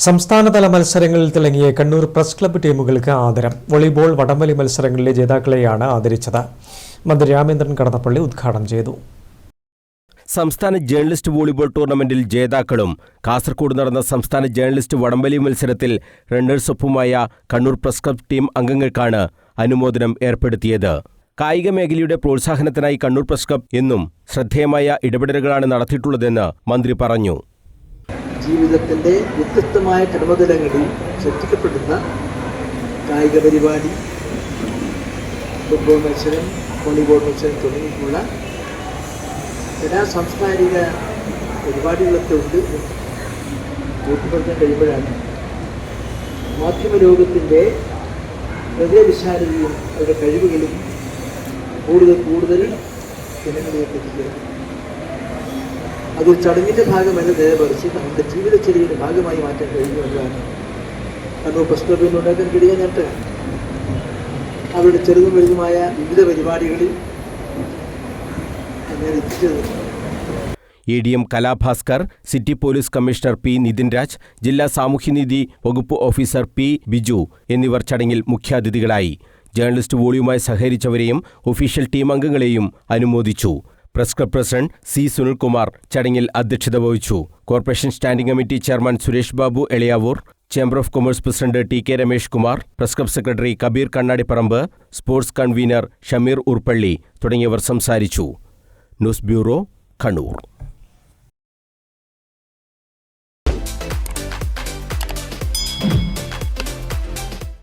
സംസ്ഥാനതല മത്സരങ്ങളിൽ തിളങ്ങിയ കണ്ണൂർ പ്രസ് ക്ലബ്ബ് ടീമുകൾക്ക് ആദരം. വോളിബോൾ, വടംവലി മത്സരങ്ങളിലെ ജേതാക്കളെയാണ് ആദരിച്ചത്. മന്ത്രി രാമേന്ദ്രൻ കടന്നപ്പള്ളി ഉദ്ഘാടനം ചെയ്തു. സംസ്ഥാന ജേർണലിസ്റ്റ് വോളിബോൾ ടൂർണമെന്റിൽ ജേതാക്കളും കാസർഗോഡ് നടന്ന സംസ്ഥാന ജേർണലിസ്റ്റ് വടംവലി മത്സരത്തിൽ റണ്ണേഴ്സൊപ്പുമായ കണ്ണൂർ പ്രസ് ക്ലബ്ബ് ടീം അംഗങ്ങൾക്കാണ് അനുമോദനം ഏർപ്പെടുത്തിയത്. കായിക മേഖലയുടെ പ്രോത്സാഹനത്തിനായി കണ്ണൂർ പ്രസ് ക്ലബ്ബ് എന്നും ശ്രദ്ധേയമായ ഇടപെടലുകളാണ് നടത്തിയിട്ടുള്ളതെന്ന് മന്ത്രി പറഞ്ഞു. ജീവിതത്തിൻ്റെ വ്യത്യസ്തമായ കർമ്മതലങ്ങളിൽ ശ്രദ്ധിക്കപ്പെടുന്ന കായിക പരിപാടി, ഫുട്ബോൾ മത്സരം, വോളിബോൾ മത്സരം തുടങ്ങിയിട്ടുള്ള എല്ലാ സാംസ്കാരിക പരിപാടികളൊക്കെ ഉണ്ട് കൂട്ടിപ്പറക്കാൻ കഴിയുമ്പോഴാണ് മാധ്യമലോകത്തിൻ്റെ ഹൃദയവിശാലതയും അവരുടെ കഴിവുകളും കൂടുതൽ ജനങ്ങളിലേക്ക് എത്തിക്കുന്നത്. അതൊരു ചടങ്ങിൻ്റെ ഭാഗമല്ല, നേരെ മറിച്ച് നമ്മുടെ ജീവിതചര്യയുടെ ഭാഗമായി മാറ്റാൻ കഴിയുന്നു എന്നതാണ് കണ്ണൂർ പ്രസ് ക്ലബ്ബിന് ഉണ്ടാക്കാൻ കഴിയുക നേട്ടമാണ്. അവരുടെ ചെറുതും വലുതുമായ വിവിധ പരിപാടികളിൽ അങ്ങനെ എത്തിച്ചത്. ADM Kalabhaskar, city police commissioner P. Nithin Raj, ജില്ലാ സാമൂഹ്യനീതി വകുപ്പ് ഓഫീസർ P. ബിജു എന്നിവർ ചടങ്ങിൽ മുഖ്യാതിഥികളായി. ജേർണലിസ്റ്റ് വോളിയുമായി സഹകരിച്ചവരെയും ഒഫീഷ്യൽ ടീം അംഗങ്ങളെയും അനുമോദിച്ചു. Press club president C. Sunilkumar ചടങ്ങിൽ അധ്യക്ഷത വഹിച്ചു. Corporation standing committee chairman Suresh Babu Eliyavoor, chamber of commerce president TK Ramesh Kumar, press club secretary Kabeer Kannadiparamba, sports convener Shameer Urppalli തുടങ്ങിയവർ സംസാരിച്ചു. News bureau, Kannur.